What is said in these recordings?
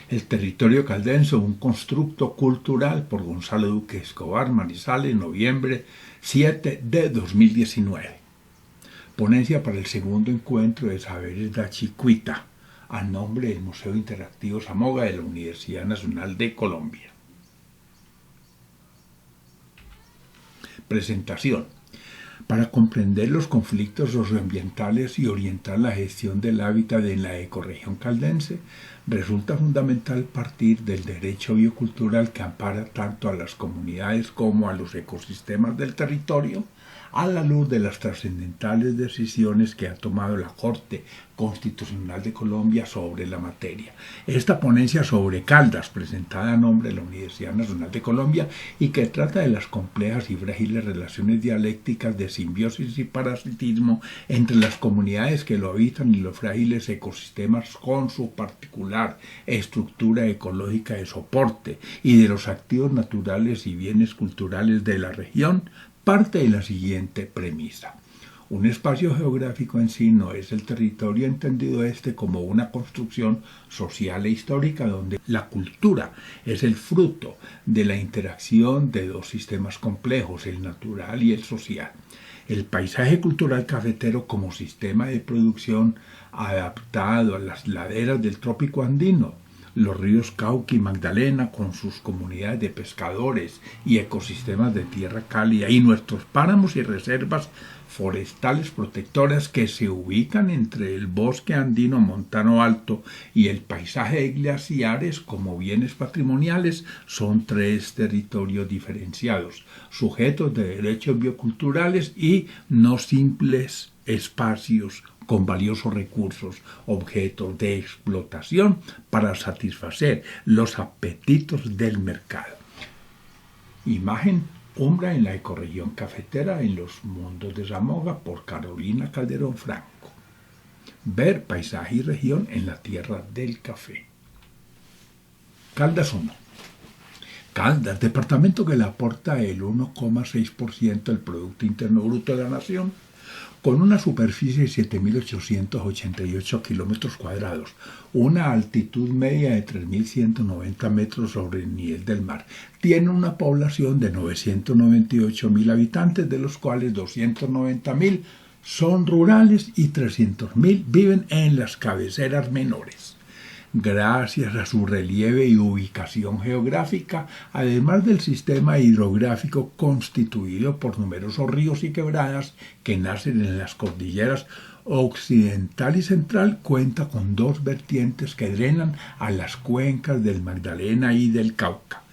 El territorio caldense, un constructo cultural, por Gonzalo Duque Escobar, Manizales, noviembre 7 de 2019. Ponencia para el segundo encuentro de saberes de Chicuita, a nombre del Museo Interactivo Zamoga de la Universidad Nacional de Colombia. Presentación. Para comprender los conflictos socioambientales y orientar la gestión del hábitat en la ecorregión caldense, resulta fundamental partir del derecho biocultural que ampara tanto a las comunidades como a los ecosistemas del territorio, a la luz de las trascendentales decisiones que ha tomado la Corte Constitucional de Colombia sobre la materia. Esta ponencia sobre Caldas, presentada a nombre de la Universidad Nacional de Colombia y que trata de las complejas y frágiles relaciones dialécticas de simbiosis y parasitismo entre las comunidades que lo habitan y los frágiles ecosistemas con su particular estructura ecológica de soporte y de los activos naturales y bienes culturales de la región, parte de la siguiente premisa. Un espacio geográfico en sí no es el territorio entendido como una construcción social e histórica donde la cultura es el fruto de la interacción de dos sistemas complejos, el natural y el social. El paisaje cultural cafetero como sistema de producción adaptado a las laderas del trópico andino, los ríos Cauca y Magdalena con sus comunidades de pescadores y ecosistemas de tierra cálida y nuestros páramos y reservas forestales protectoras que se ubican entre el bosque andino montano alto y el paisaje de glaciares como bienes patrimoniales son tres territorios diferenciados, sujetos de derechos bioculturales y no simples espacios con valiosos recursos, objetos de explotación para satisfacer los apetitos del mercado. Imagen Umbra en la ecorregión cafetera en los mundos de Zamoga por Carolina Calderón Franco. Ver paisaje y región en la tierra del café. Caldas 1. Caldas, departamento que le aporta el 1,6% del Producto Interno Bruto de la Nación, con una superficie de 7.888 kilómetros cuadrados, una altitud media de 3.190 metros sobre el nivel del mar. Tiene una población de 998.000 habitantes, de los cuales 290.000 son rurales y 300.000 viven en las cabeceras menores. Gracias a su relieve y ubicación geográfica, además del sistema hidrográfico constituido por numerosos ríos y quebradas que nacen en las cordilleras occidental y central, cuenta con dos vertientes que drenan a las cuencas del Magdalena y del Cauca.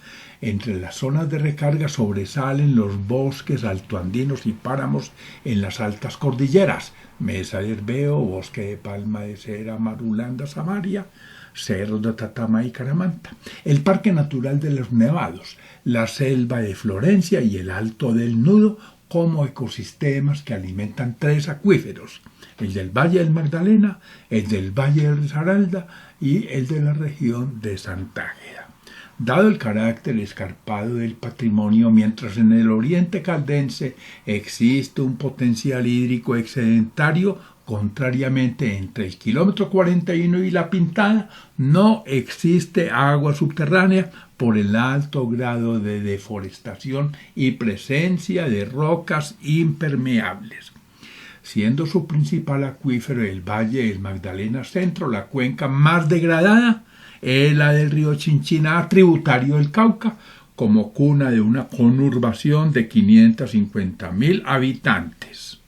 Entre las zonas de recarga sobresalen los bosques altoandinos y páramos en las altas cordilleras, Mesa de Herbeo, Bosque de Palma de Cera, Marulanda, Samaria, Cerros de Tatama y Caramanta, el Parque Natural de los Nevados, la Selva de Florencia y el Alto del Nudo como ecosistemas que alimentan tres acuíferos, el del Valle del Magdalena, el del Valle de Risaralda y el de la región de Santa Águeda. Dado el carácter escarpado del patrimonio, mientras en el oriente caldense existe un potencial hídrico excedentario, contrariamente entre el kilómetro 41 y La Pintada no existe agua subterránea por el alto grado de deforestación y presencia de rocas impermeables. Siendo su principal acuífero el Valle del Magdalena Centro, la cuenca más degradada es la del río Chinchiná, tributario del Cauca, como cuna de una conurbación de 550.000 habitantes.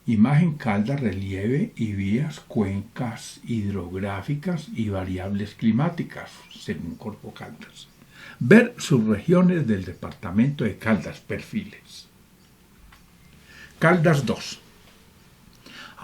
Imagen Caldas, relieve y vías, cuencas hidrográficas y variables climáticas, según Corpo Caldas. Ver subregiones del departamento de Caldas, perfiles. Caldas 2.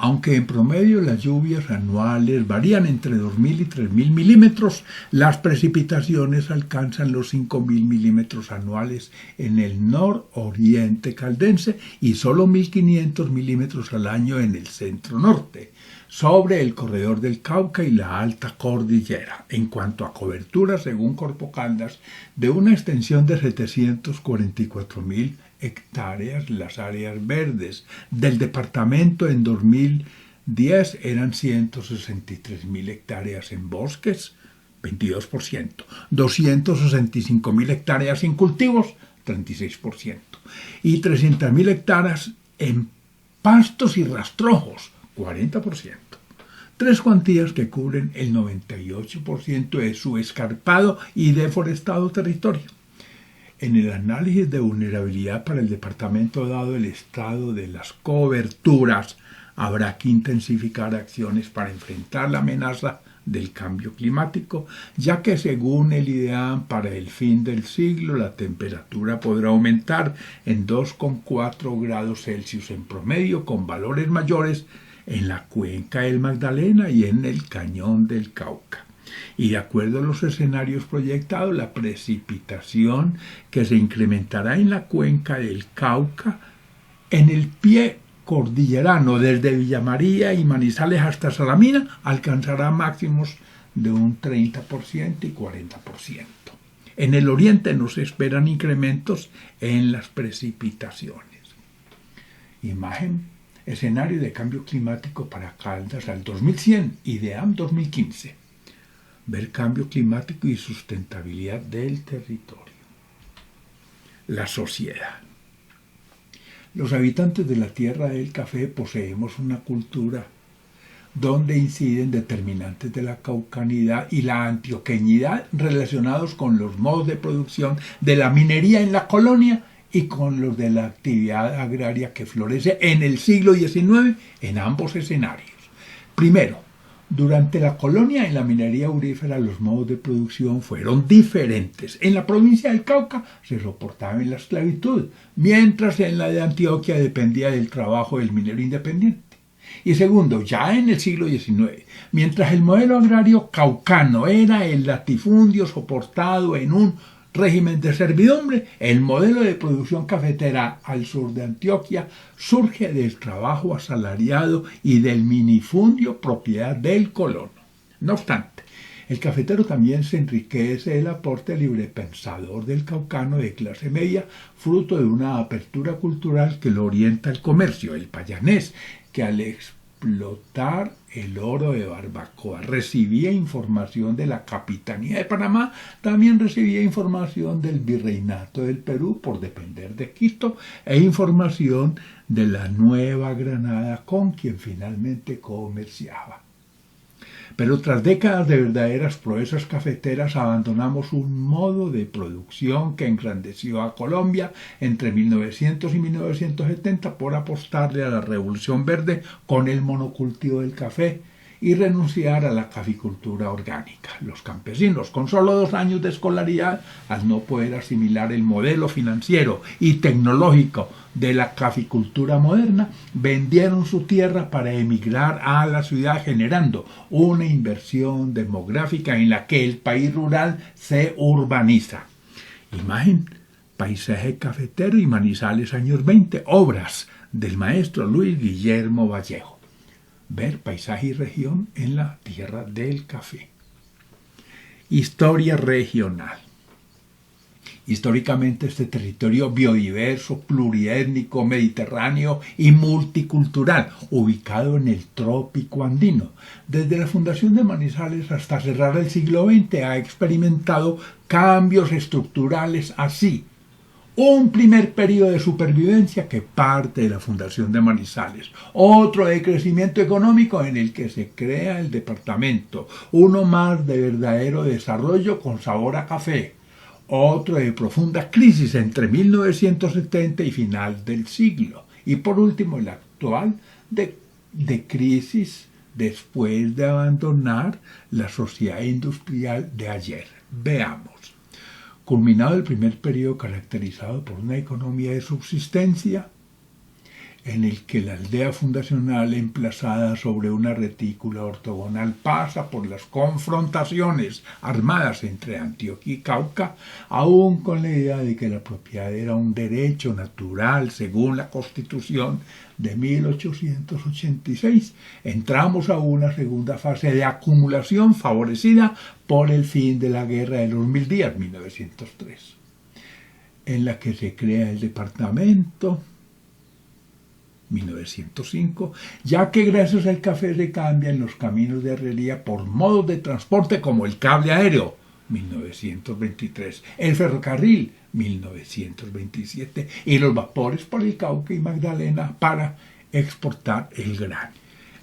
Aunque en promedio las lluvias anuales varían entre 2.000 y 3.000 milímetros, las precipitaciones alcanzan los 5.000 milímetros anuales en el nororiente caldense y solo 1.500 milímetros al año en el centro-norte, sobre el corredor del Cauca y la alta cordillera. En cuanto a cobertura, según Corpo Caldas, de una extensión de 744.000 hectáreas, las áreas verdes del departamento en 2000 10 eran 163.000 hectáreas en bosques, 22%, 265.000 hectáreas en cultivos, 36%, y 300.000 hectáreas en pastos y rastrojos, 40%. Tres cuantías que cubren el 98% de su escarpado y deforestado territorio. En el análisis de vulnerabilidad para el departamento, dado el estado de las coberturas, habrá que intensificar acciones para enfrentar la amenaza del cambio climático, ya que según el IDEAM, para el fin del siglo la temperatura podrá aumentar en 2,4 grados Celsius en promedio, con valores mayores en la cuenca del Magdalena y en el cañón del Cauca. Y de acuerdo a los escenarios proyectados, la precipitación que se incrementará en la cuenca del Cauca, en el pie cordillerano, desde Villa María y Manizales hasta Salamina, alcanzará máximos de un 30% y 40%. En el oriente nos esperan incrementos en las precipitaciones. Imagen, escenario de cambio climático para Caldas al 2100, IDEAM 2015. Ver cambio climático y sustentabilidad del territorio. La sociedad. Los habitantes de la tierra del café poseemos una cultura donde inciden determinantes de la caucanidad y la antioqueñidad relacionados con los modos de producción de la minería en la colonia y con los de la actividad agraria que florece en el siglo XIX en ambos escenarios. Primero, durante la colonia en la minería aurífera los modos de producción fueron diferentes. En la provincia del Cauca se soportaba en la esclavitud, mientras en la de Antioquia dependía del trabajo del minero independiente. Y segundo, ya en el siglo XIX, mientras el modelo agrario caucano era el latifundio soportado en un régimen de servidumbre, el modelo de producción cafetera al sur de Antioquia surge del trabajo asalariado y del minifundio propiedad del colono. No obstante, el cafetero también se enriquece del aporte librepensador del caucano de clase media, fruto de una apertura cultural que lo orienta al comercio, el payanés, que al explotar el oro de Barbacoa recibía información de la Capitanía de Panamá, también recibía información del Virreinato del Perú por depender de Quito e información de la Nueva Granada con quien finalmente comerciaba. Pero tras décadas de verdaderas proezas cafeteras abandonamos un modo de producción que engrandeció a Colombia entre 1900 y 1970 por apostarle a la revolución verde con el monocultivo del café y renunciar a la caficultura orgánica. Los campesinos, con solo 2 años de escolaridad, al no poder asimilar el modelo financiero y tecnológico de la caficultura moderna, vendieron su tierra para emigrar a la ciudad, generando una inversión demográfica en la que el país rural se urbaniza. Imagen, paisaje cafetero y Manizales años 20, obras del maestro Luis Guillermo Vallejo. Ver paisaje y región en la tierra del café. Historia regional. Históricamente este territorio biodiverso, pluriétnico, mediterráneo y multicultural, ubicado en el trópico andino, desde la fundación de Manizales hasta cerrar el siglo XX, ha experimentado cambios estructurales así. Un primer periodo de supervivencia que parte de la fundación de Manizales, otro de crecimiento económico en el que se crea el departamento, uno más de verdadero desarrollo con sabor a café, otro de profunda crisis entre 1970 y final del siglo, y por último el actual de crisis después de abandonar la sociedad industrial de ayer. Veamos. Culminado el primer periodo caracterizado por una economía de subsistencia, en el que la aldea fundacional emplazada sobre una retícula ortogonal pasa por las confrontaciones armadas entre Antioquia y Cauca, aún con la idea de que la propiedad era un derecho natural según la Constitución de 1886, entramos a una segunda fase de acumulación favorecida por el fin de la Guerra de los 1000 días, 1903, en la que se crea el departamento 1905, ya que gracias al café se cambian los caminos de herrería por modos de transporte como el cable aéreo, 1923, el ferrocarril, 1927, y los vapores por el Cauca y Magdalena para exportar el grano.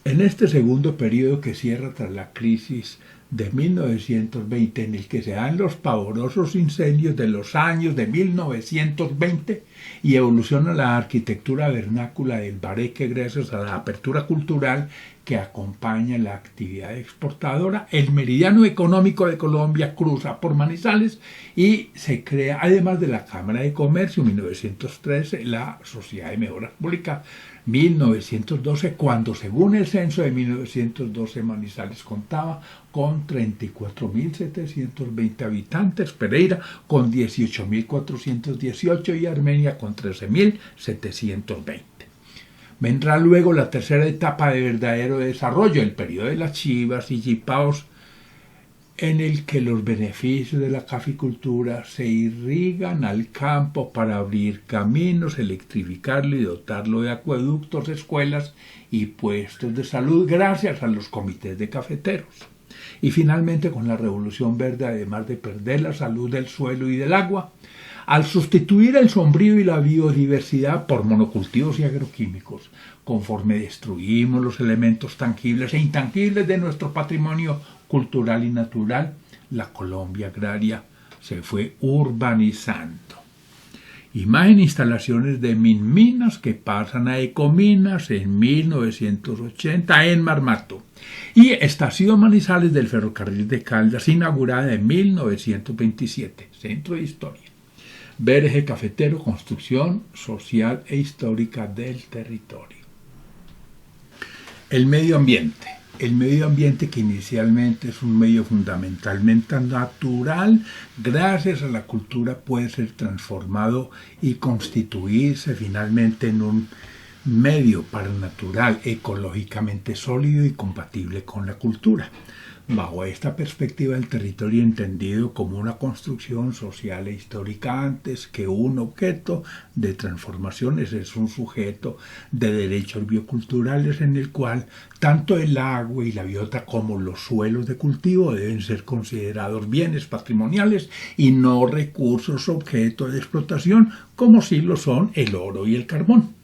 En este segundo periodo que cierra tras la crisis de 1920, en el que se dan los pavorosos incendios de los años de 1920 y evoluciona la arquitectura vernácula del Bareque gracias a la apertura cultural que acompaña la actividad exportadora, el meridiano económico de Colombia cruza por Manizales y se crea, además de la Cámara de Comercio, 1913, la Sociedad de Mejora Pública, 1912, cuando según el censo de 1912 Manizales contaba con 34.720 habitantes, Pereira con 18.418 y Armenia con 13.720. Vendrá luego la tercera etapa de verdadero desarrollo, el periodo de las chivas y yipaos, en el que los beneficios de la caficultura se irrigan al campo para abrir caminos, electrificarlo y dotarlo de acueductos, escuelas y puestos de salud gracias a los comités de cafeteros. Y finalmente con la Revolución Verde, además de perder la salud del suelo y del agua, al sustituir el sombrío y la biodiversidad por monocultivos y agroquímicos, conforme destruimos los elementos tangibles e intangibles de nuestro patrimonio cultural y natural, la Colombia agraria se fue urbanizando. Imagen instalaciones de Minminas que pasan a Ecominas en 1980 en Marmato. Y Estación Manizales del Ferrocarril de Caldas, inaugurada en 1927, Centro de Historia. Ver eje cafetero, construcción social e histórica del territorio. El medio ambiente. El medio ambiente, que inicialmente es un medio fundamentalmente natural, gracias a la cultura puede ser transformado y constituirse finalmente en un medio paranatural, ecológicamente sólido y compatible con la cultura. Bajo esta perspectiva, el territorio entendido como una construcción social e histórica antes que un objeto de transformaciones es un sujeto de derechos bioculturales en el cual tanto el agua y la biota como los suelos de cultivo deben ser considerados bienes patrimoniales y no recursos objeto de explotación como sí lo son el oro y el carbón.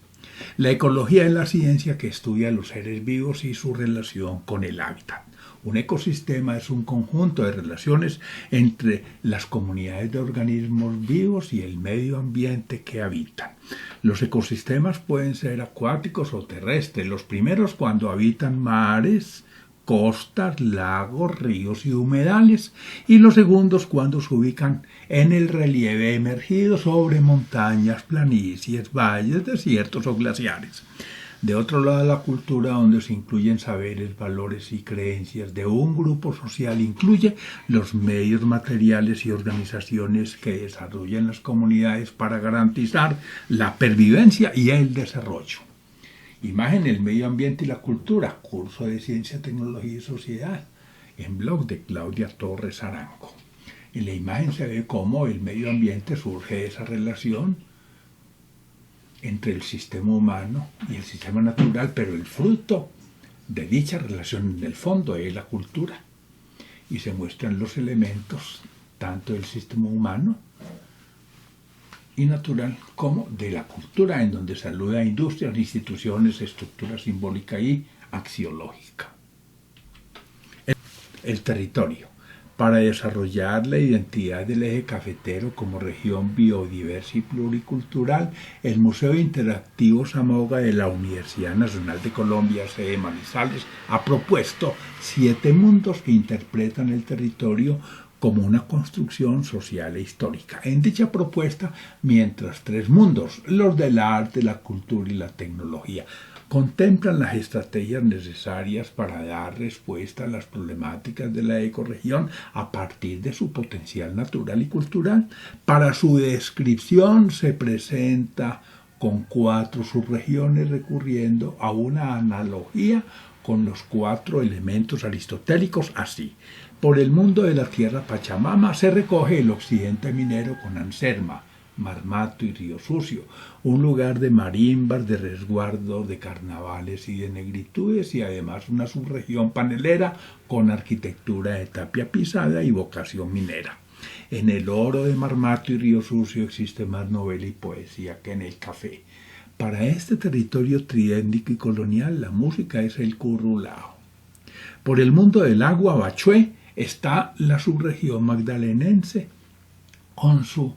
La ecología es la ciencia que estudia a los seres vivos y su relación con el hábitat. Un ecosistema es un conjunto de relaciones entre las comunidades de organismos vivos y el medio ambiente que habitan. Los ecosistemas pueden ser acuáticos o terrestres, los primeros cuando habitan mares, costas, lagos, ríos y humedales, y los segundos cuando se ubican en el relieve emergido sobre montañas, planicies, valles, desiertos o glaciares. De otro lado, la cultura, donde se incluyen saberes, valores y creencias de un grupo social, incluye los medios materiales y organizaciones que desarrollan las comunidades para garantizar la pervivencia y el desarrollo. Imagen, el medio ambiente y la cultura, curso de Ciencia, Tecnología y Sociedad, en blog de Claudia Torres Arango. En la imagen se ve cómo el medio ambiente surge de esa relación entre el sistema humano y el sistema natural, pero el fruto de dicha relación en el fondo es la cultura. Y se muestran los elementos tanto del sistema humano y natural como de la cultura, en donde se alude a industrias, instituciones, estructura simbólica y axiológica. El territorio. Para desarrollar la identidad del eje cafetero como región biodiversa y pluricultural, el Museo Interactivo Samoga de la Universidad Nacional de Colombia, sede Manizales, ha propuesto 7 mundos que interpretan el territorio como una construcción social e histórica. En dicha propuesta, mientras 3 mundos, los del arte, la cultura y la tecnología, contemplan las estrategias necesarias para dar respuesta a las problemáticas de la ecorregión a partir de su potencial natural y cultural. Para su descripción se presenta con 4 subregiones recurriendo a una analogía con los 4 elementos aristotélicos así. Por el mundo de la tierra Pachamama se recoge el occidente minero con Anserma, Marmato y Río Sucio, un lugar de marimbas, de resguardo, de carnavales y de negritudes, y además una subregión panelera con arquitectura de tapia pisada y vocación minera. En el oro de Marmato y Río Sucio existe más novela y poesía que en el café. Para este territorio tridéntico y colonial, la música es el currulao. Por el mundo del agua, Bachué, está la subregión magdalenense con su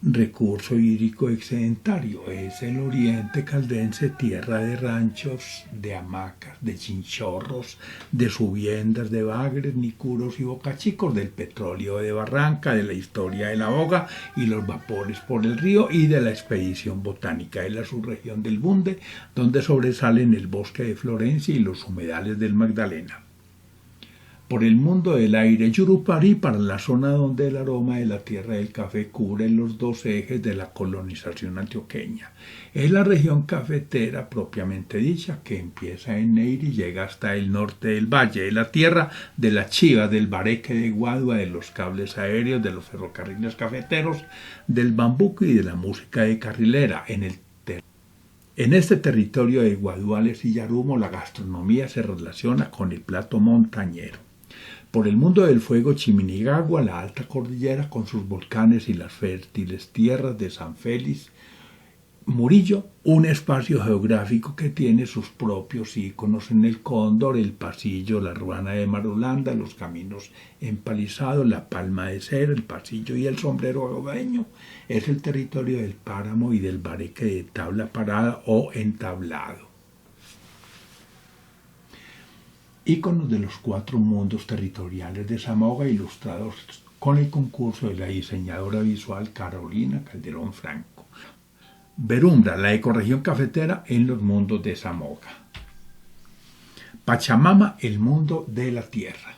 recurso hídrico excedentario. Es el oriente caldense, tierra de ranchos, de hamacas, de chinchorros, de subiendas, de bagres, nicuros y bocachicos, del petróleo de Barranca, de la historia de la boga y los vapores por el río y de la expedición botánica. Es la subregión del Bunde, donde sobresalen el bosque de Florencia y los humedales del Magdalena. Por el mundo del aire, Yurupari, para la zona donde el aroma de la tierra del café cubre los dos ejes de la colonización antioqueña. Es la región cafetera propiamente dicha, que empieza en Neirí y llega hasta el norte del valle. Es la tierra de la chiva, del bareque de Guadua, de los cables aéreos, de los ferrocarriles cafeteros, del bambuco y de la música de carrilera. En este territorio de Guaduales y Yarumo, la gastronomía se relaciona con el plato montañero. Por el mundo del fuego, Chiminigagua, la alta cordillera con sus volcanes y las fértiles tierras de San Félix, Murillo, un espacio geográfico que tiene sus propios íconos en el Cóndor, el Pasillo, la Ruana de Marulanda, los caminos empalizados, la Palma de Cera, el Pasillo y el Sombrero Agobeño. Es el territorio del páramo y del bareque de tabla parada o entablado. Íconos de los 4 mundos territoriales de Zamoga, ilustrados con el concurso de la diseñadora visual Carolina Calderón Franco. Verumbra, la ecorregión cafetera en los mundos de Zamoga. Pachamama, el mundo de la tierra.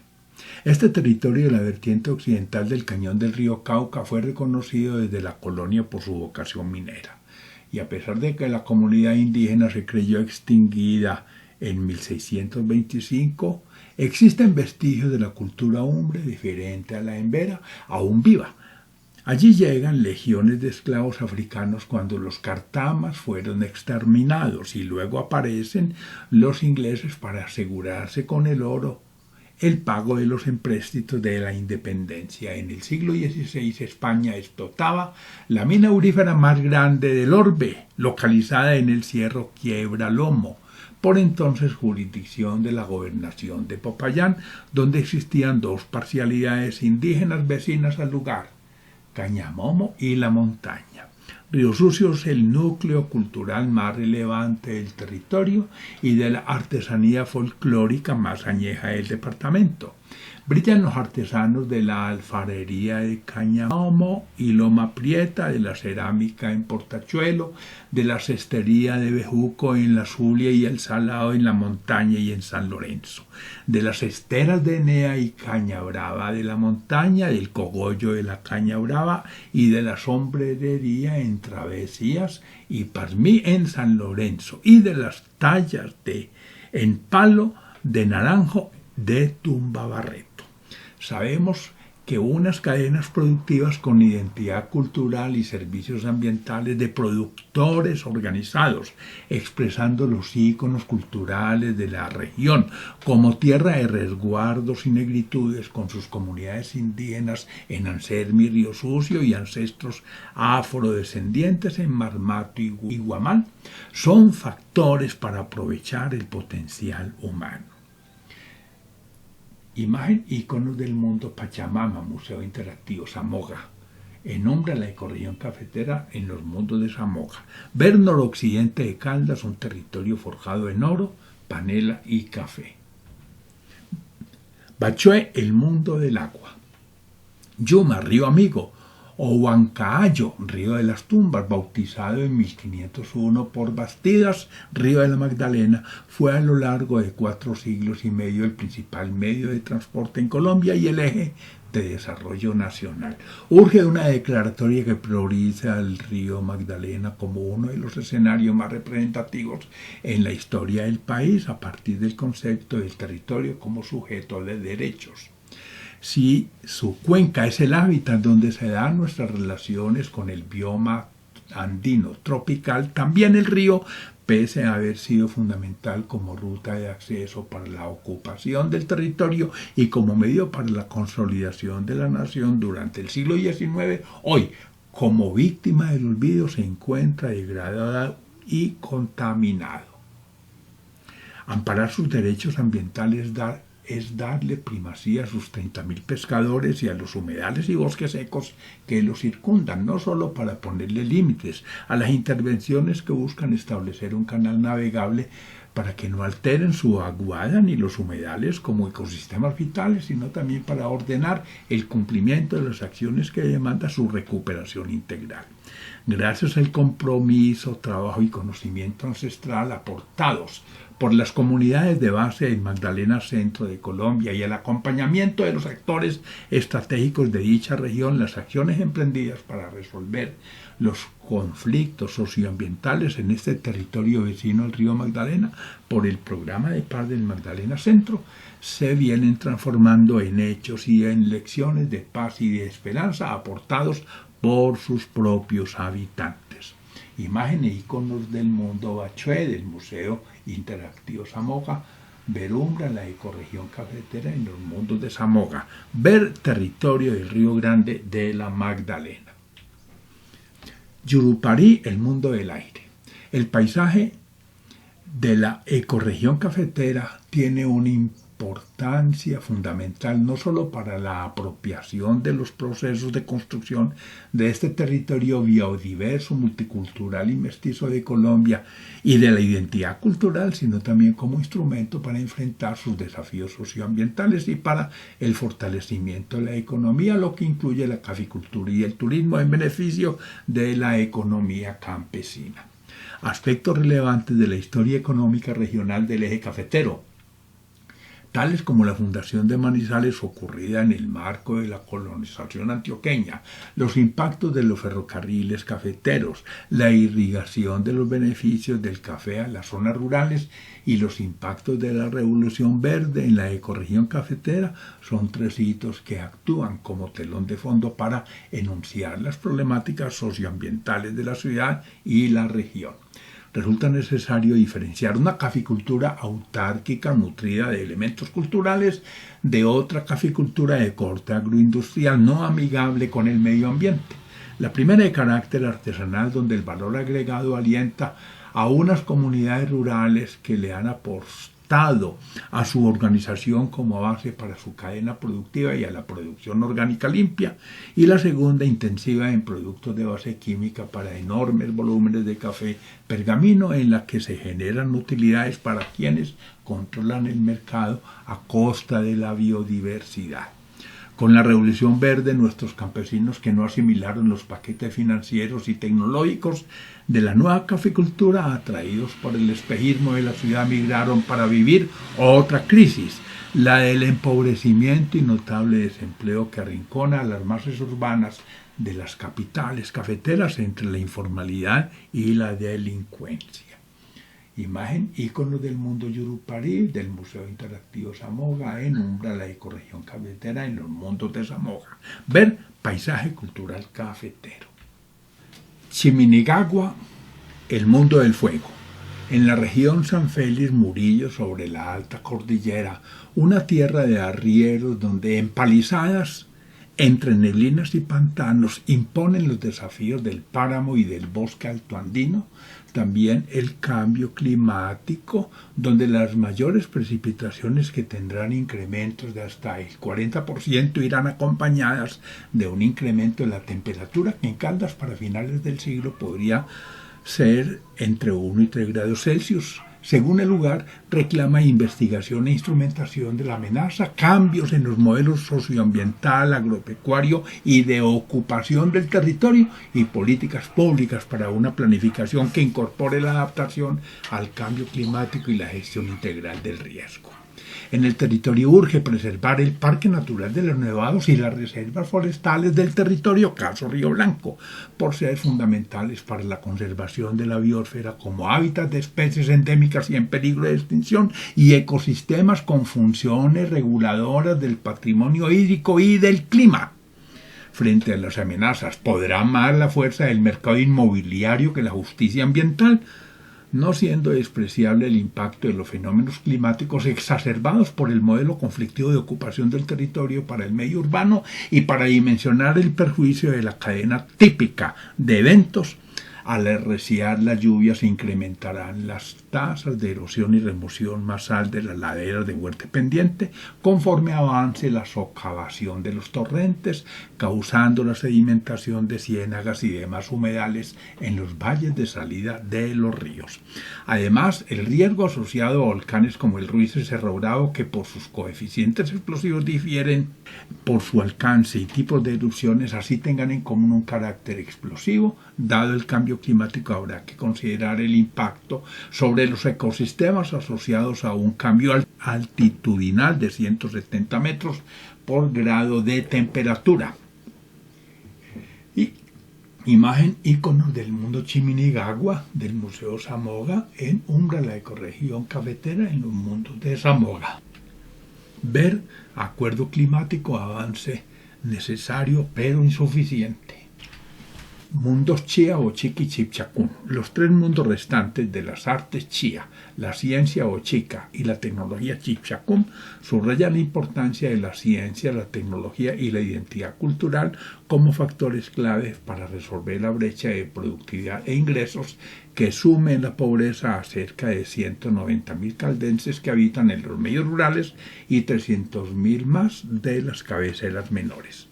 Este territorio de la vertiente occidental del cañón del río Cauca fue reconocido desde la colonia por su vocación minera. Y a pesar de que la comunidad indígena se creyó extinguida en 1625, existen vestigios de la cultura umbre diferente a la embera, aún viva. Allí llegan legiones de esclavos africanos cuando los cartamas fueron exterminados y luego aparecen los ingleses para asegurarse con el oro el pago de los empréstitos de la independencia. En el siglo XVI España explotaba la mina aurífera más grande del orbe, localizada en el Cerro Quiebra Lomo, por entonces jurisdicción de la gobernación de Popayán, donde existían 2 parcialidades indígenas vecinas al lugar, Cañamomo y La Montaña. Río Sucio es el núcleo cultural más relevante del territorio y de la artesanía folclórica más añeja del departamento. Brillan los artesanos de la alfarería de Cañamomo y Loma Prieta, de la cerámica en Portachuelo, de la cestería de Bejuco en la Zulia y el Salado en La Montaña y en San Lorenzo, de las esteras de Enea y Caña Brava de La Montaña, del cogollo de la Caña Brava y de la sombrerería en Travesías y Pazmí en San Lorenzo, y de las tallas en palo de naranjo de Tumbabarreto. Sabemos que unas cadenas productivas con identidad cultural y servicios ambientales de productores organizados, expresando los íconos culturales de la región como tierra de resguardos y negritudes, con sus comunidades indígenas en Ansermi, Río Sucio y ancestros afrodescendientes en Marmato y Guamán, son factores para aprovechar el potencial humano. Imagen, íconos del mundo, Pachamama, Museo Interactivo, Zamoga. Enombra la ecorregión cafetera en los mundos de Zamoga. Ver noroccidente de Caldas, un territorio forjado en oro, panela y café. Bachué, el mundo del agua. Yuma, río amigo. Huancaayo, río de las tumbas, bautizado en 1501 por Bastidas, río de la Magdalena, fue a lo largo de 4 siglos y medio el principal medio de transporte en Colombia y el eje de desarrollo nacional. Urge una declaratoria que priorice al río Magdalena como uno de los escenarios más representativos en la historia del país, a partir del concepto del territorio como sujeto de derechos. Si su cuenca es el hábitat donde se dan nuestras relaciones con el bioma andino tropical, también el río, pese a haber sido fundamental como ruta de acceso para la ocupación del territorio y como medio para la consolidación de la nación durante el siglo XIX, hoy, como víctima del olvido, se encuentra degradado y contaminado. Amparar sus derechos ambientales es darle primacía a sus 30.000 pescadores y a los humedales y bosques secos que los circundan, no solo para ponerle límites a las intervenciones que buscan establecer un canal navegable para que no alteren su aguada ni los humedales como ecosistemas vitales, sino también para ordenar el cumplimiento de las acciones que demanda su recuperación integral. Gracias al compromiso, trabajo y conocimiento ancestral aportados por las comunidades de base en Magdalena Centro de Colombia y el acompañamiento de los actores estratégicos de dicha región, las acciones emprendidas para resolver los conflictos socioambientales en este territorio vecino al río Magdalena por el programa de paz del Magdalena Centro se vienen transformando en hechos y en lecciones de paz y de esperanza aportados por sus propios habitantes. Imágenes e iconos del mundo Bachué del Museo Interactivo Zamoga, verumbra la ecorregión cafetera en los mundos de Zamoga, ver territorio del Río Grande de la Magdalena. Yurupari, el mundo del aire. El paisaje de la ecorregión cafetera tiene una importancia fundamental no solo para la apropiación de los procesos de construcción de este territorio biodiverso, multicultural y mestizo de Colombia y de la identidad cultural, sino también como instrumento para enfrentar sus desafíos socioambientales y para el fortalecimiento de la economía, lo que incluye la caficultura y el turismo en beneficio de la economía campesina. Aspectos relevantes de la historia económica regional del eje cafetero, tales como la fundación de Manizales ocurrida en el marco de la colonización antioqueña, los impactos de los ferrocarriles cafeteros, la irrigación de los beneficios del café a las zonas rurales y los impactos de la revolución verde en la ecorregión cafetera son tres hitos que actúan como telón de fondo para enunciar las problemáticas socioambientales de la ciudad y la región. Resulta necesario diferenciar una caficultura autárquica nutrida de elementos culturales de otra caficultura de corte agroindustrial no amigable con el medio ambiente. La primera de carácter artesanal, donde el valor agregado alienta a unas comunidades rurales que le han apostado a su organización como base para su cadena productiva y a la producción orgánica limpia, y la segunda intensiva en productos de base química para enormes volúmenes de café pergamino, en la que se generan utilidades para quienes controlan el mercado a costa de la biodiversidad. Con la Revolución Verde, nuestros campesinos que no asimilaron los paquetes financieros y tecnológicos de la nueva caficultura, atraídos por el espejismo de la ciudad, migraron para vivir otra crisis, la del empobrecimiento y notable desempleo que arrincona a las masas urbanas de las capitales cafeteras entre la informalidad y la delincuencia. Imagen, íconos del mundo Yurupari, del Museo Interactivo Zamoga, enumbra la ecorregión cafetera en los mundos de Zamoga. Ver paisaje cultural cafetero. Chiminigagua, el mundo del fuego. En la región San Félix Murillo, sobre la alta cordillera, una tierra de arrieros donde empalizadas entre neblinas y pantanos imponen los desafíos del páramo y del bosque altoandino, también el cambio climático, donde las mayores precipitaciones, que tendrán incrementos de hasta el 40%, irán acompañadas de un incremento de la temperatura que en Caldas para finales del siglo podría ser entre 1 y 3 grados Celsius. Según el lugar, reclama investigación e instrumentación de la amenaza, cambios en los modelos socioambiental, agropecuario y de ocupación del territorio y políticas públicas para una planificación que incorpore la adaptación al cambio climático y la gestión integral del riesgo. En el territorio urge preservar el Parque Natural de los Nevados y las reservas forestales del territorio, caso Río Blanco, por ser fundamentales para la conservación de la biosfera como hábitat de especies endémicas y en peligro de extinción y ecosistemas con funciones reguladoras del patrimonio hídrico y del clima. Frente a las amenazas, ¿podrá más la fuerza del mercado inmobiliario que la justicia ambiental? No siendo despreciable el impacto de los fenómenos climáticos exacerbados por el modelo conflictivo de ocupación del territorio para el medio urbano y para dimensionar el perjuicio de la cadena típica de eventos. Al arreciar las lluvias se incrementarán las tasas de erosión y remoción masal de las laderas de Huerte Pendiente conforme avance la socavación de los torrentes, causando la sedimentación de ciénagas y demás humedales en los valles de salida de los ríos. Además, el riesgo asociado a volcanes como el Ruiz y Cerro Bravo, que por sus coeficientes explosivos difieren por su alcance y tipos de erupciones, así tengan en común un carácter explosivo, dado el cambio climático habrá que considerar el impacto sobre los ecosistemas asociados a un cambio altitudinal de 170 metros por grado de temperatura. Y imagen ícono del mundo Chiminigagua del Museo Zamoga en Umbra, la ecorregión cafetera en los mundos de Zamoga. Ver acuerdo climático, avance necesario pero insuficiente. Mundos Chía o Chiqui Chipchacún. Los tres mundos restantes de las artes Chía, la ciencia o Chica y la tecnología Chipchacún subrayan la importancia de la ciencia, la tecnología y la identidad cultural como factores claves para resolver la brecha de productividad e ingresos que sume en la pobreza a cerca de 190.000 caldenses que habitan en los medios rurales y 300.000 más de las cabeceras menores.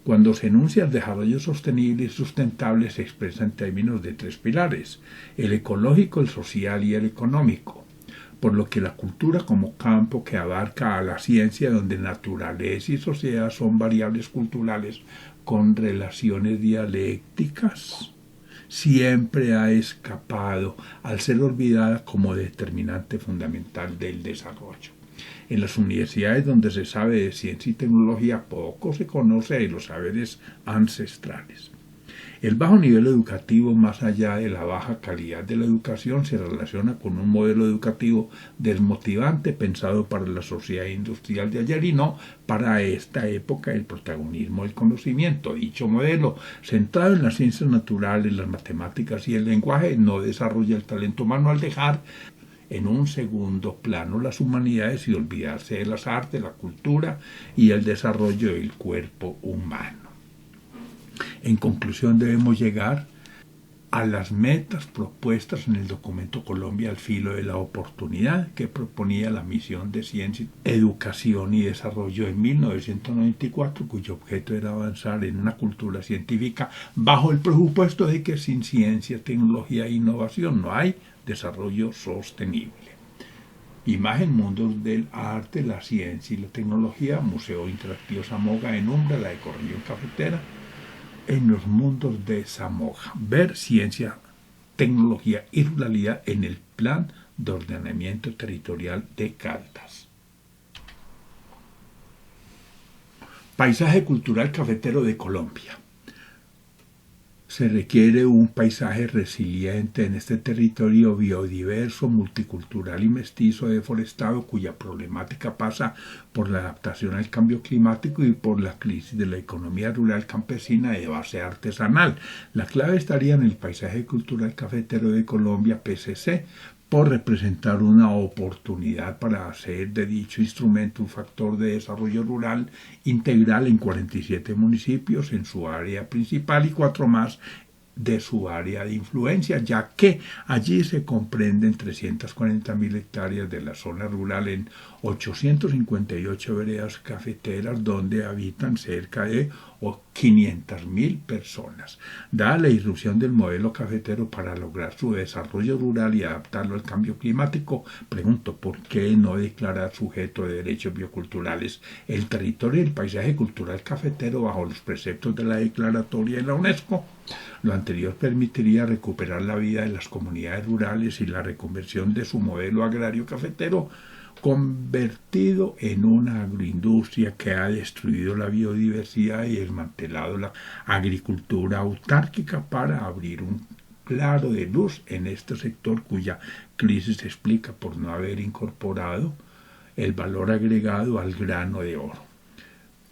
Cuando se enuncia el desarrollo sostenible y sustentable se expresa en términos de tres pilares: el ecológico, el social y el económico, por lo que la cultura como campo que abarca a la ciencia, donde naturaleza y sociedad son variables culturales con relaciones dialécticas, siempre ha escapado al ser olvidada como determinante fundamental del desarrollo. En las universidades donde se sabe de ciencia y tecnología poco se conoce de los saberes ancestrales. El bajo nivel educativo, más allá de la baja calidad de la educación, se relaciona con un modelo educativo desmotivante pensado para la sociedad industrial de ayer y no para esta época del protagonismo del conocimiento. Dicho modelo, centrado en las ciencias naturales, las matemáticas y el lenguaje, no desarrolla el talento humano al dejar en un segundo plano las humanidades y olvidarse de las artes, la cultura y el desarrollo del cuerpo humano. En conclusión, debemos llegar a las metas propuestas en el documento Colombia al filo de la oportunidad, que proponía la misión de Ciencia, Educación y Desarrollo en 1994, cuyo objeto era avanzar en una cultura científica bajo el presupuesto de que sin ciencia, tecnología e innovación no hay desarrollo sostenible. Imagen, mundos del arte, la ciencia y la tecnología, Museo Interactivo Zamoga en Umbra, la ecorregión cafetera, en los mundos de Zamoga. Ver ciencia, tecnología y ruralidad en el Plan de Ordenamiento Territorial de Caldas. Paisaje cultural cafetero de Colombia. Se requiere un paisaje resiliente en este territorio biodiverso, multicultural y mestizo deforestado, cuya problemática pasa por la adaptación al cambio climático y por la crisis de la economía rural campesina de base artesanal. La clave estaría en el paisaje cultural cafetero de Colombia, PCC, por representar una oportunidad para hacer de dicho instrumento un factor de desarrollo rural integral en 47 municipios en su área principal y 4 más de su área de influencia, ya que allí se comprenden 340.000 hectáreas de la zona rural en 858 veredas cafeteras donde habitan cerca de 500.000 personas. Dada la irrupción del modelo cafetero para lograr su desarrollo rural y adaptarlo al cambio climático, pregunto, ¿por qué no declarar sujeto de derechos bioculturales el territorio y el paisaje cultural cafetero bajo los preceptos de la declaratoria de la UNESCO? Lo anterior permitiría recuperar la vida de las comunidades rurales y la reconversión de su modelo agrario cafetero convertido en una agroindustria que ha destruido la biodiversidad y desmantelado la agricultura autárquica para abrir un claro de luz en este sector cuya crisis se explica por no haber incorporado el valor agregado al grano de oro.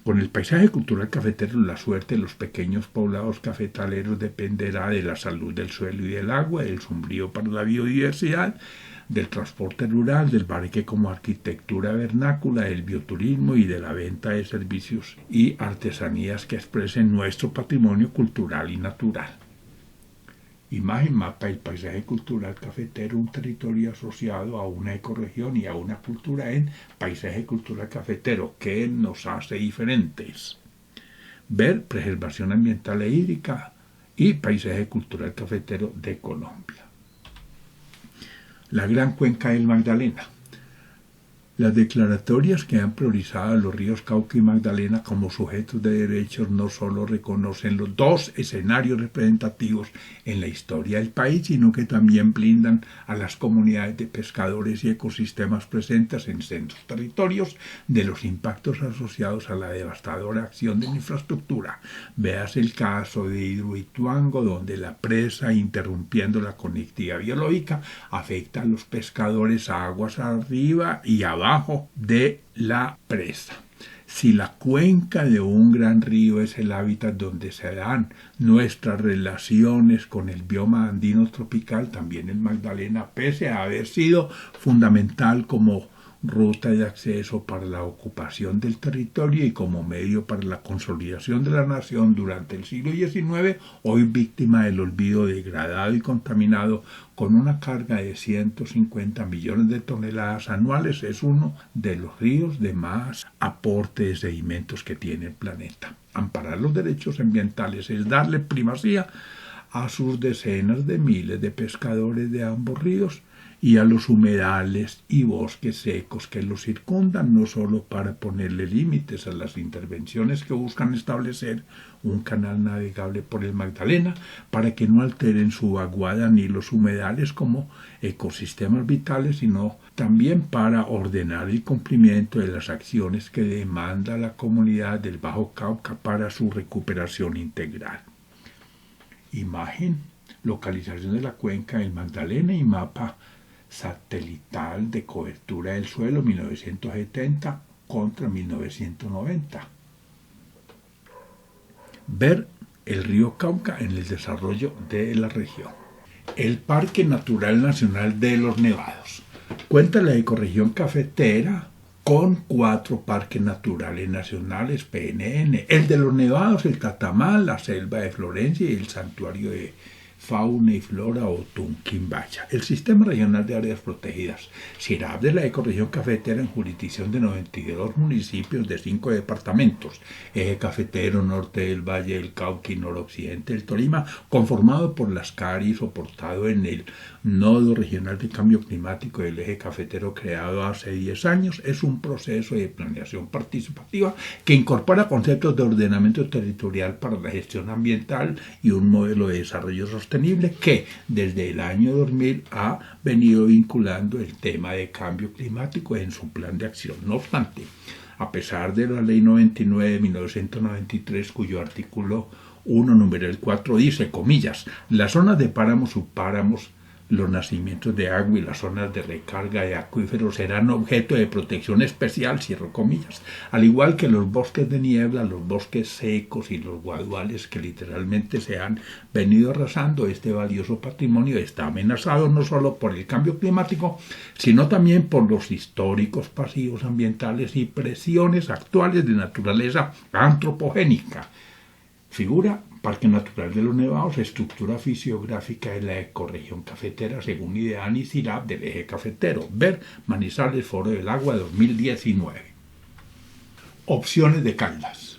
Con el paisaje cultural cafetero, la suerte de los pequeños poblados cafetaleros dependerá de la salud del suelo y del agua, del sombrío para la biodiversidad, del transporte rural, del parque como arquitectura vernácula, del bioturismo y de la venta de servicios y artesanías que expresen nuestro patrimonio cultural y natural. Imagen mapa del paisaje cultural cafetero, un territorio asociado a una ecorregión y a una cultura en paisaje cultural cafetero. ¿Qué nos hace diferentes? Ver preservación ambiental e hídrica y paisaje cultural cafetero de Colombia. La gran cuenca del Magdalena. Las declaratorias que han priorizado a los ríos Cauca y Magdalena como sujetos de derechos no solo reconocen los dos escenarios representativos en la historia del país, sino que también blindan a las comunidades de pescadores y ecosistemas presentes en estos territorios de los impactos asociados a la devastadora acción de la infraestructura. Veas el caso de Hidroituango, donde la presa, interrumpiendo la conectividad biológica, afecta a los pescadores aguas arriba y abajo de la presa. Si la cuenca de un gran río es el hábitat donde se dan nuestras relaciones con el bioma andino tropical, también el Magdalena, pese a haber sido fundamental como ruta de acceso para la ocupación del territorio y como medio para la consolidación de la nación durante el siglo XIX, hoy víctima del olvido, degradado y contaminado con una carga de 150 millones de toneladas anuales, es uno de los ríos de más aporte de sedimentos que tiene el planeta. Amparar los derechos ambientales es darle primacía a sus decenas de miles de pescadores de ambos ríos y a los humedales y bosques secos que los circundan, no solo para ponerle límites a las intervenciones que buscan establecer un canal navegable por el Magdalena para que no alteren su vaguada ni los humedales como ecosistemas vitales, sino también para ordenar el cumplimiento de las acciones que demanda la comunidad del Bajo Cauca para su recuperación integral. Imagen, localización de la cuenca del Magdalena y mapa satelital de cobertura del suelo 1970 contra 1990. Ver el río Cauca en el desarrollo de la región. El Parque Natural Nacional de los Nevados. Cuenta la ecorregión cafetera con 4 parques naturales nacionales PNN. El de los Nevados, el Catamal, la Selva de Florencia y el Santuario de Fauna y Flora o Tunquimbacha. El Sistema Regional de Áreas Protegidas, SIRAP, de la ecorregión cafetera en jurisdicción de 92 municipios de 5 departamentos, Eje Cafetero, Norte del Valle del Cauca y Noroccidente del Tolima, conformado por las CARI, soportado en el Nodo Regional de Cambio Climático del Eje Cafetero creado hace 10 años, es un proceso de planeación participativa que incorpora conceptos de ordenamiento territorial para la gestión ambiental y un modelo de desarrollo sostenible que desde el año 2000 ha venido vinculando el tema de cambio climático en su plan de acción. No obstante, a pesar de la Ley 99 de 1993, cuyo artículo 1, numeral 4 dice, comillas, las zonas de páramos, subpáramos, los nacimientos de agua y las zonas de recarga de acuíferos serán objeto de protección especial, cierro comillas, al igual que los bosques de niebla, los bosques secos y los guaduales que literalmente se han venido arrasando. Este valioso patrimonio está amenazado no solo por el cambio climático, sino también por los históricos pasivos ambientales y presiones actuales de naturaleza antropogénica. Figura Parque Natural de los Nevados, estructura fisiográfica de la ecorregión cafetera según IDEAN y SIRAP del eje cafetero. Ver Manizales, Foro del Agua 2019. Opciones de Caldas.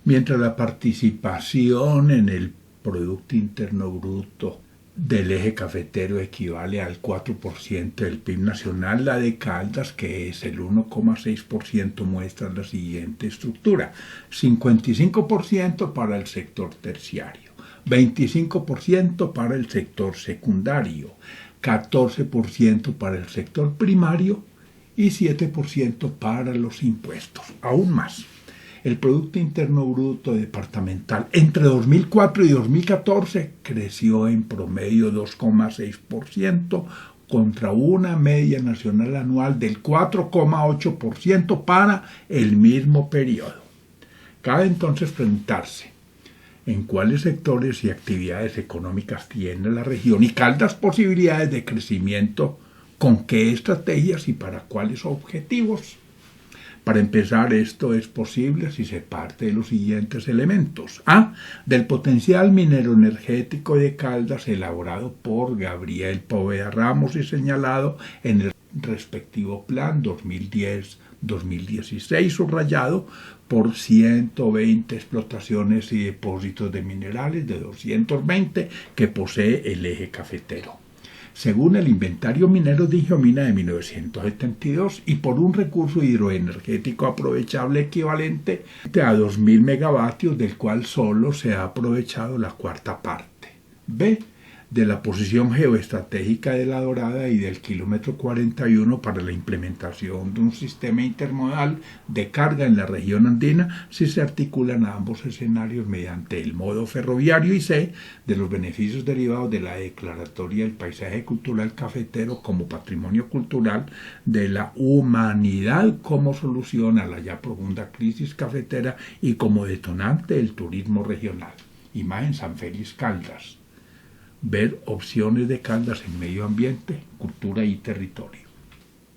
Mientras la participación en el Producto Interno Bruto del eje cafetero equivale al 4% del PIB nacional, la de Caldas, que es el 1,6%, muestra la siguiente estructura: 55% para el sector terciario, 25% para el sector secundario, 14% para el sector primario y 7% para los impuestos. Aún más, el Producto Interno Bruto departamental entre 2004 y 2014 creció en promedio 2,6% contra una media nacional anual del 4,8% para el mismo periodo. Cabe entonces preguntarse en cuáles sectores y actividades económicas tiene la región y Caldas posibilidades de crecimiento, con qué estrategias y para cuáles objetivos. Para empezar, esto es posible si se parte de los siguientes elementos. A. Del potencial minero energético de Caldas elaborado por Gabriel Poveda Ramos y señalado en el respectivo plan 2010-2016, subrayado por 120 explotaciones y depósitos de minerales de 220 que posee el eje cafetero, según el inventario minero de Ingeomina de 1972, y por un recurso hidroenergético aprovechable equivalente a 2.000 megavatios, del cual solo se ha aprovechado la cuarta parte. B. De la posición geoestratégica de La Dorada y del kilómetro 41 para la implementación de un sistema intermodal de carga en la región andina si se articulan ambos escenarios mediante el modo ferroviario. Y C. De los beneficios derivados de la declaratoria del paisaje cultural cafetero como patrimonio cultural de la humanidad como solución a la ya profunda crisis cafetera y como detonante del turismo regional. Imagen San Félix Caldas. Ver opciones de Caldas en medio ambiente, cultura y territorio.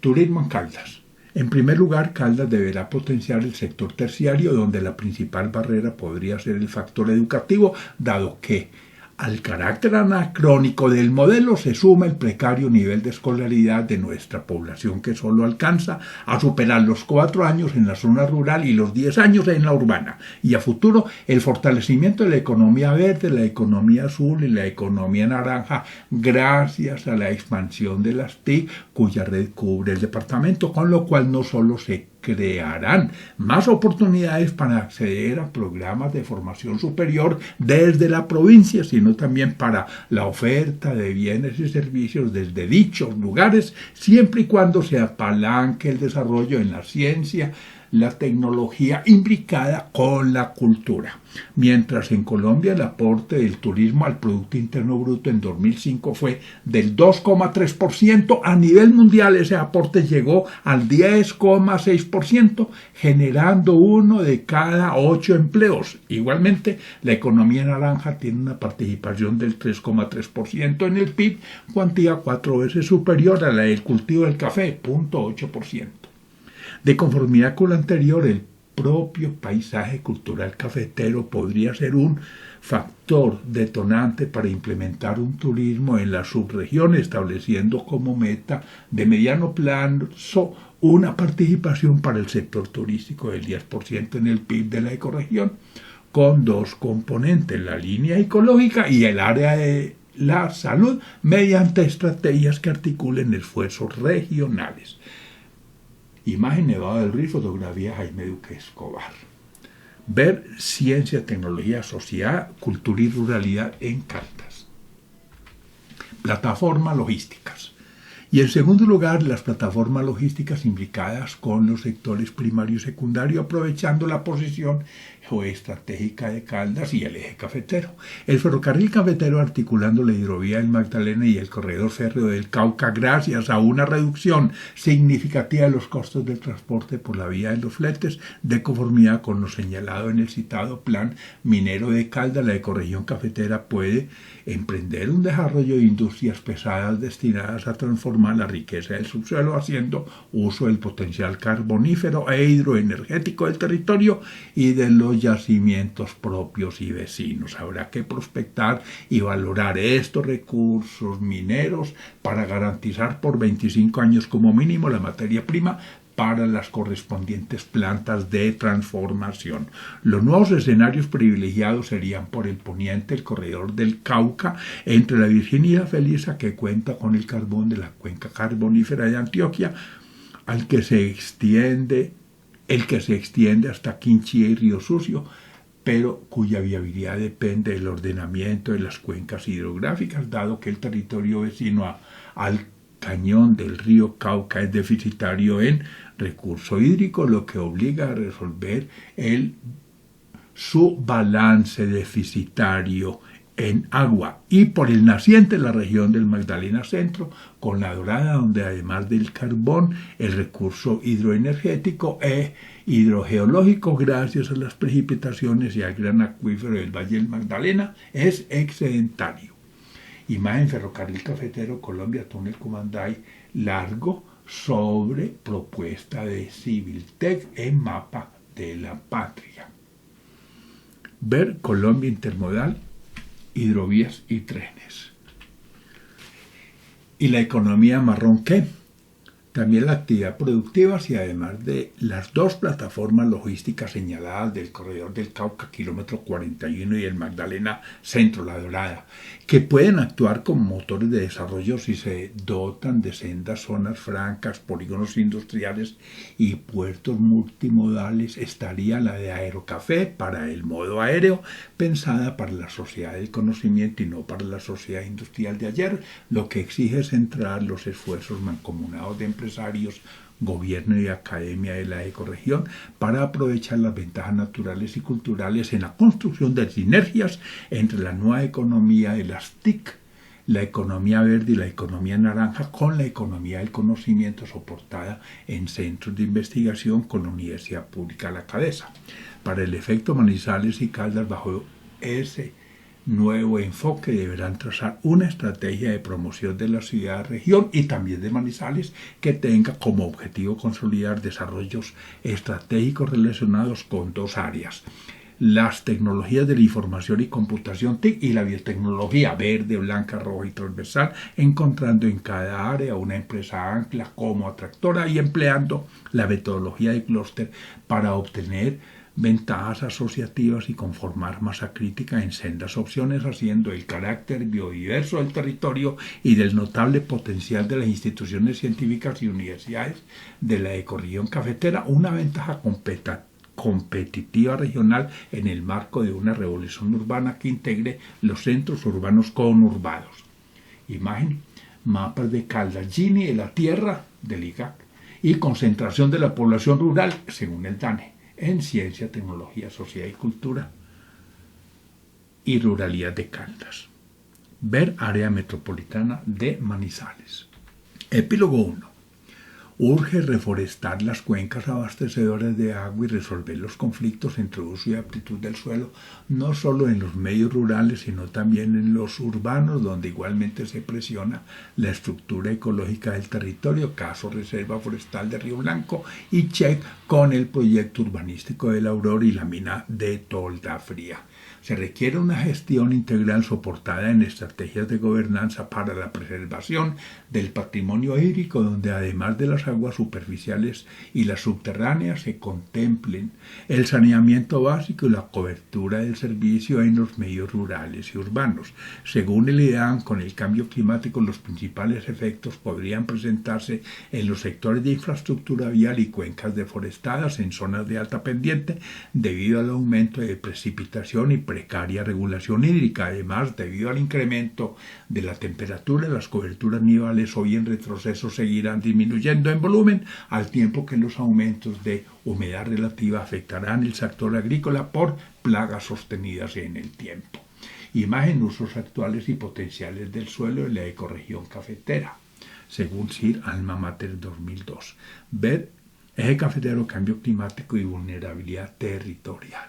Turismo en Caldas. En primer lugar, Caldas deberá potenciar el sector terciario, donde la principal barrera podría ser el factor educativo, dado que al carácter anacrónico del modelo se suma el precario nivel de escolaridad de nuestra población, que solo alcanza a superar los 4 años en la zona rural y los 10 años en la urbana. Y a futuro, el fortalecimiento de la economía verde, la economía azul y la economía naranja, gracias a la expansión de las TIC, cuya red cubre el departamento, con lo cual no solo se crearán más oportunidades para acceder a programas de formación superior desde la provincia, sino también para la oferta de bienes y servicios desde dichos lugares, siempre y cuando se apalanque el desarrollo en la ciencia, la tecnología imbricada con la cultura. Mientras en Colombia el aporte del turismo al Producto Interno Bruto en 2005 fue del 2,3%, a nivel mundial ese aporte llegó al 10,6%, generando 1 de cada 8 empleos. Igualmente, la economía naranja tiene una participación del 3,3% en el PIB, cuantía 4 veces superior a la del cultivo del café, 0,8%. De conformidad con lo anterior, el propio paisaje cultural cafetero podría ser un factor detonante para implementar un turismo en la subregión, estableciendo como meta de mediano plazo una participación para el sector turístico del 10% en el PIB de la ecorregión, con 2 componentes, la línea ecológica y el área de la salud, mediante estrategias que articulen esfuerzos regionales. Imagen Nevado del Ruiz, fotografía Jaime Duque Escobar. Ver ciencia, tecnología, sociedad, cultura y ruralidad en Caldas. Plataformas logísticas. Y en segundo lugar, las plataformas logísticas imbricadas con los sectores primario y secundario, aprovechando la posición geoestratégica de Caldas y el eje cafetero. El ferrocarril cafetero articulando la hidrovía del Magdalena y el corredor férreo del Cauca, gracias a una reducción significativa de los costos del transporte por la vía de los fletes, de conformidad con lo señalado en el citado plan minero de Caldas, la ecorregión cafetera puede emprender un desarrollo de industrias pesadas destinadas a transformar la riqueza del subsuelo, haciendo uso del potencial carbonífero e hidroenergético del territorio y de los yacimientos propios y vecinos. Habrá que prospectar y valorar estos recursos mineros para garantizar por 25 años como mínimo la materia prima para las correspondientes plantas de transformación. Los nuevos escenarios privilegiados serían por el poniente el corredor del Cauca entre la Virginia y la Felisa, que cuenta con el carbón de la cuenca carbonífera de Antioquia, el que se extiende hasta Quinchía y Río Sucio, pero cuya viabilidad depende del ordenamiento de las cuencas hidrográficas, dado que el territorio vecino al cañón del río Cauca es deficitario en recurso hídrico, lo que obliga a resolver su balance deficitario en agua, y por el naciente la región del Magdalena Centro con la Dorada, donde además del carbón el recurso hidroenergético e hidrogeológico, gracias a las precipitaciones y al gran acuífero del Valle del Magdalena, es excedentario. Imagen: ferrocarril cafetero Colombia, túnel Cumanday largo, sobre propuesta de Civiltech en mapa de la patria. Ver Colombia intermodal, hidrovías y trenes. ¿Y la economía marrón qué? También la actividad productiva, y además de las dos plataformas logísticas señaladas del corredor del Cauca, kilómetro 41, y el Magdalena Centro, la Dorada, que pueden actuar como motores de desarrollo si se dotan de sendas zonas francas, polígonos industriales y puertos multimodales. Estaría la de Aerocafé para el modo aéreo, pensada para la sociedad del conocimiento y no para la sociedad industrial de ayer, lo que exige centrar los esfuerzos mancomunados de empresarios, gobierno y academia de la ecorregión para aprovechar las ventajas naturales y culturales en la construcción de sinergias entre la nueva economía de las TIC, la economía verde y la economía naranja, con la economía del conocimiento soportada en centros de investigación con la universidad pública a la cabeza. Para el efecto, Manizales y Caldas, bajo ese nuevo enfoque, deberán trazar una estrategia de promoción de la ciudad-región y también de Manizales que tenga como objetivo consolidar desarrollos estratégicos relacionados con dos áreas: las tecnologías de la información y computación TIC y la biotecnología verde, blanca, roja y transversal, encontrando en cada área una empresa ancla como atractora y empleando la metodología de clúster para obtener ventajas asociativas y conformar masa crítica en sendas opciones, haciendo el carácter biodiverso del territorio y del notable potencial de las instituciones científicas y universidades de la ecorregión cafetera una ventaja competitiva regional en el marco de una revolución urbana que integre los centros urbanos conurbados. Imagen: mapas de Caldas, Gini de la tierra del IGAC y concentración de la población rural según el DANE en Ciencia, Tecnología, Sociedad y Cultura y Ruralidad de Caldas. Ver área metropolitana de Manizales. Epílogo 1. Urge reforestar las cuencas abastecedoras de agua y resolver los conflictos entre uso y aptitud del suelo, no solo en los medios rurales, sino también en los urbanos, donde igualmente se presiona la estructura ecológica del territorio, caso Reserva Forestal de Río Blanco y CHEC con el proyecto urbanístico de La Aurora y la mina de Tolda Fría. Se requiere una gestión integral soportada en estrategias de gobernanza para la preservación del patrimonio hídrico, donde además de las aguas superficiales y las subterráneas se contemplen el saneamiento básico y la cobertura del servicio en los medios rurales y urbanos. Según el IDEAM, con el cambio climático los principales efectos podrían presentarse en los sectores de infraestructura vial y cuencas deforestadas en zonas de alta pendiente debido al aumento de precipitación y precaria regulación hídrica. Además, debido al incremento de la temperatura, las coberturas nivales hoy en retroceso seguirán disminuyendo en volumen, al tiempo que los aumentos de humedad relativa afectarán el sector agrícola por plagas sostenidas en el tiempo. Imagen: usos actuales y potenciales del suelo en la ecorregión cafetera, según CIR Alma Mater 2002. Ver eje cafetero, cambio climático y vulnerabilidad territorial.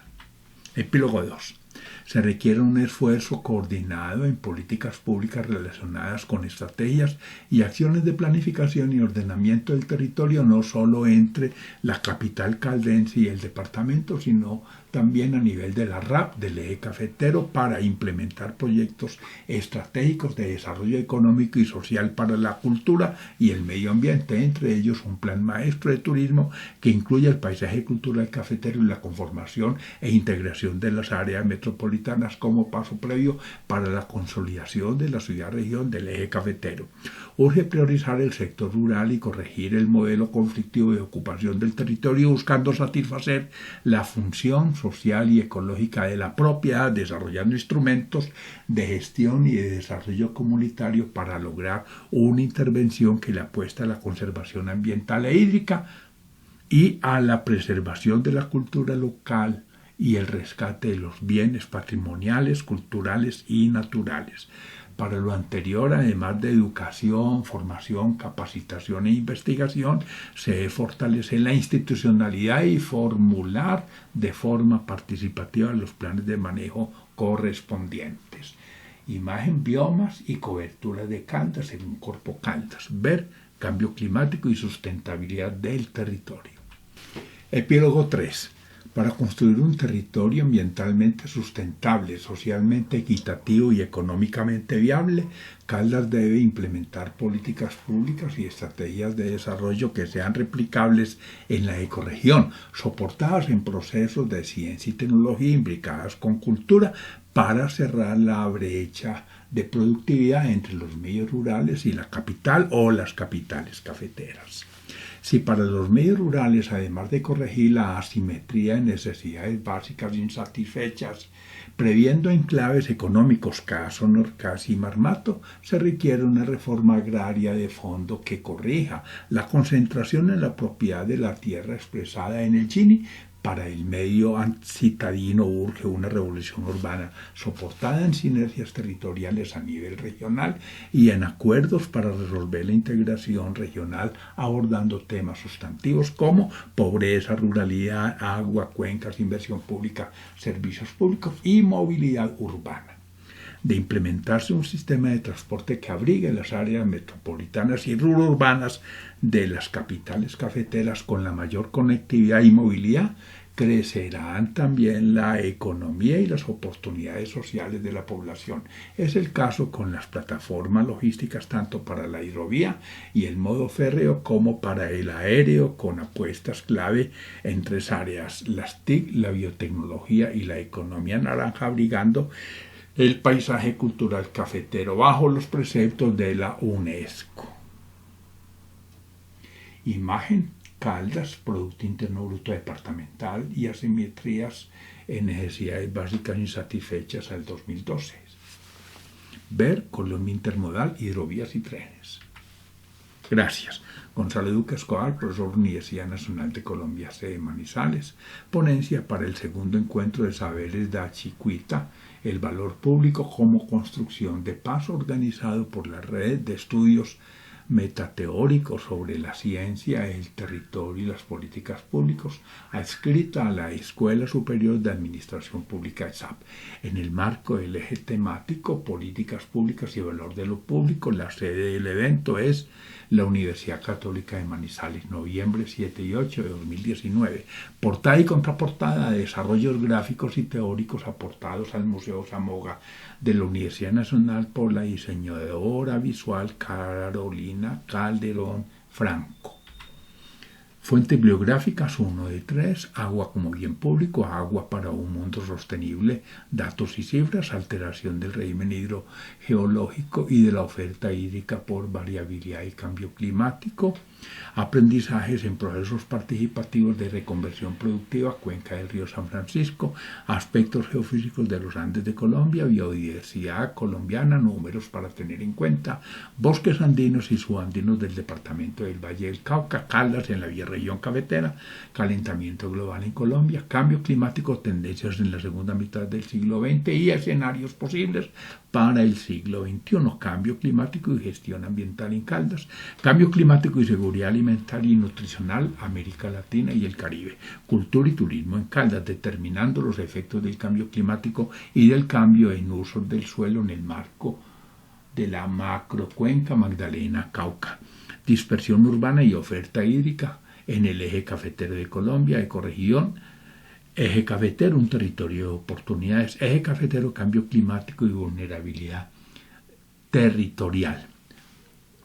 Epílogo 2. Se requiere un esfuerzo coordinado en políticas públicas relacionadas con estrategias y acciones de planificación y ordenamiento del territorio, no solo entre la capital caldense y el departamento, sino también a nivel de la RAP, del eje cafetero, para implementar proyectos estratégicos de desarrollo económico y social para la cultura y el medio ambiente, entre ellos un plan maestro de turismo que incluya el paisaje cultural cafetero y la conformación e integración de las áreas metropolitanas metropolitanas como paso previo para la consolidación de la ciudad-región del eje cafetero. Urge priorizar el sector rural y corregir el modelo conflictivo de ocupación del territorio, buscando satisfacer la función social y ecológica de la propiedad, desarrollando instrumentos de gestión y de desarrollo comunitario para lograr una intervención que le apuesta a la conservación ambiental e hídrica y a la preservación de la cultura local y el rescate de los bienes patrimoniales, culturales y naturales. Para lo anterior, además de educación, formación, capacitación e investigación, se debe fortalecer la institucionalidad y formular de forma participativa los planes de manejo correspondientes. Imagen, biomas y cobertura de Caldas según Corpo Caldas. Ver cambio climático y sustentabilidad del territorio. Epílogo 3. Para construir un territorio ambientalmente sustentable, socialmente equitativo y económicamente viable, Caldas debe implementar políticas públicas y estrategias de desarrollo que sean replicables en la ecorregión, soportadas en procesos de ciencia y tecnología imbricadas con cultura para cerrar la brecha de productividad entre los medios rurales y la capital o las capitales cafeteras. Si para los medios rurales, además de corregir la asimetría de necesidades básicas insatisfechas, previendo enclaves económicos, caso Norcas y Marmato, se requiere una reforma agraria de fondo que corrija la concentración en la propiedad de la tierra expresada en el Chini. Para el medio citadino urge una revolución urbana soportada en sinergias territoriales a nivel regional y en acuerdos para resolver la integración regional abordando temas sustantivos como pobreza, ruralidad, agua, cuencas, inversión pública, servicios públicos y movilidad urbana. De implementarse un sistema de transporte que abrigue las áreas metropolitanas y rururbanas de las capitales cafeteras con la mayor conectividad y movilidad, crecerán también la economía y las oportunidades sociales de la población. Es el caso con las plataformas logísticas tanto para la hidrovía y el modo férreo como para el aéreo, con apuestas clave en tres áreas: las TIC, la biotecnología y la economía naranja, abrigando el paisaje cultural cafetero bajo los preceptos de la UNESCO. Imagen: Caldas, Producto Interno Bruto Departamental y asimetrías en necesidades básicas insatisfechas al 2012. Ver Colombia Intermodal, hidrovías y trenes. Gracias. Gonzalo Duque Escobar, profesor Universidad Nacional de Colombia, sede Manizales. Ponencia para el segundo encuentro de saberes de Achicuita, el valor público como construcción de paz, organizado por la Red de Estudios Metateóricos sobre la Ciencia, el Territorio y las Políticas Públicas, adscrita a la Escuela Superior de Administración Pública ESAP. En el marco del eje temático Políticas Públicas y Valor de lo Público, la sede del evento es la Universidad Católica de Manizales, noviembre 7 y 8 de 2019. Portada y contraportada: desarrollos gráficos y teóricos aportados al Museo Zamoga de la Universidad Nacional por la diseñadora visual Carolina Calderón Franco. Fuentes bibliográficas: 1 de 3, Agua como bien público, Agua para un mundo sostenible, datos y cifras, alteración del régimen hidrogeológico y de la oferta hídrica por variabilidad y cambio climático, aprendizajes en procesos participativos de reconversión productiva, Cuenca del Río San Francisco, aspectos geofísicos de los Andes de Colombia, biodiversidad colombiana, números para tener en cuenta, bosques andinos y subandinos del departamento del Valle del Cauca, Caldas en la región cafetera, calentamiento global en Colombia, cambio climático, tendencias en la segunda mitad del siglo XX y escenarios posibles para el siglo XXI, cambio climático y gestión ambiental en Caldas, cambio climático y seguridad alimentaria y nutricional, América Latina y el Caribe, cultura y turismo en Caldas, determinando los efectos del cambio climático y del cambio en usos del suelo en el marco de la macrocuenca Magdalena-Cauca, dispersión urbana y oferta hídrica en el eje cafetero de Colombia, ecorregión, eje cafetero, un territorio de oportunidades, eje cafetero, cambio climático y vulnerabilidad territorial.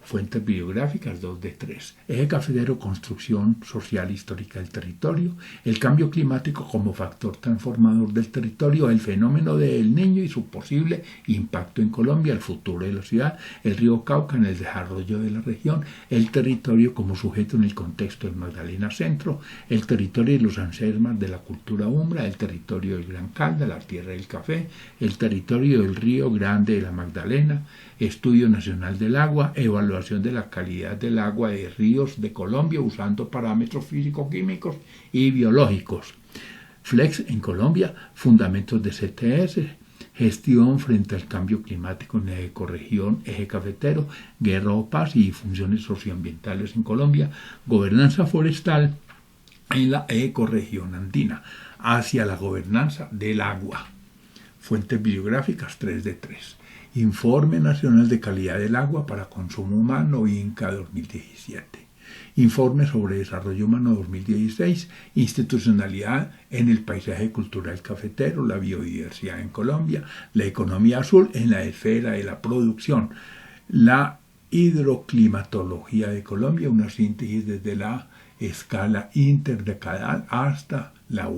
Fuentes bibliográficas 2 de 3. Eje cafetero, construcción social histórica del territorio, el cambio climático como factor transformador del territorio, el fenómeno del Niño y su posible impacto en Colombia, el futuro de la ciudad, el río Cauca en el desarrollo de la región, el territorio como sujeto en el contexto del Magdalena Centro, el territorio de los ansermas de la cultura umbra, el territorio del Gran Calda, la tierra del café, el territorio del río Grande de la Magdalena, Estudio Nacional del Agua, evaluación de la calidad del agua de ríos de Colombia usando parámetros físico-químicos y biológicos. Flex en Colombia, fundamentos de CTS, gestión frente al cambio climático en la ecorregión, eje cafetero, guerra o paz y funciones socioambientales en Colombia, gobernanza forestal en la ecorregión andina, hacia la gobernanza del agua. Fuentes bibliográficas 3 de 3. Informe Nacional de Calidad del Agua para Consumo Humano, INCA 2017. Informe sobre Desarrollo Humano 2016, Institucionalidad en el Paisaje Cultural Cafetero, la biodiversidad en Colombia, la economía azul en la esfera de la producción, la hidroclimatología de Colombia, una síntesis desde la escala interdecadal hasta la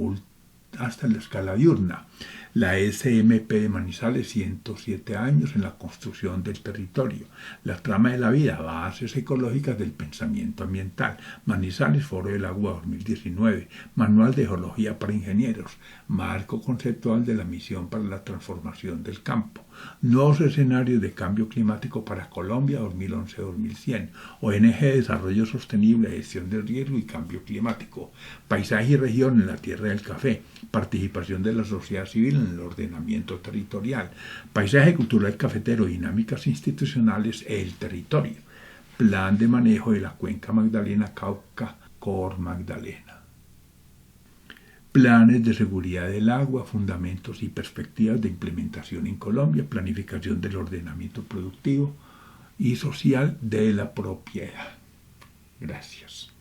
escala diurna. La SMP de Manizales, 107 años en la construcción del territorio. La trama de la vida, bases ecológicas del pensamiento ambiental. Manizales, Foro del Agua 2019. Manual de Geología para Ingenieros. Marco conceptual de la misión para la transformación del campo. Nuevos escenarios de cambio climático para Colombia 2011-2100. ONG de Desarrollo Sostenible, Gestión del Riesgo y Cambio Climático. Paisaje y región en la Tierra del Café. Participación de la sociedad civil en el ordenamiento territorial. Paisaje cultural cafetero, dinámicas institucionales e el territorio. Plan de manejo de la cuenca Magdalena Cauca, Cor Magdalena. Planes de seguridad del agua, fundamentos y perspectivas de implementación en Colombia, planificación del ordenamiento productivo y social de la propiedad. Gracias.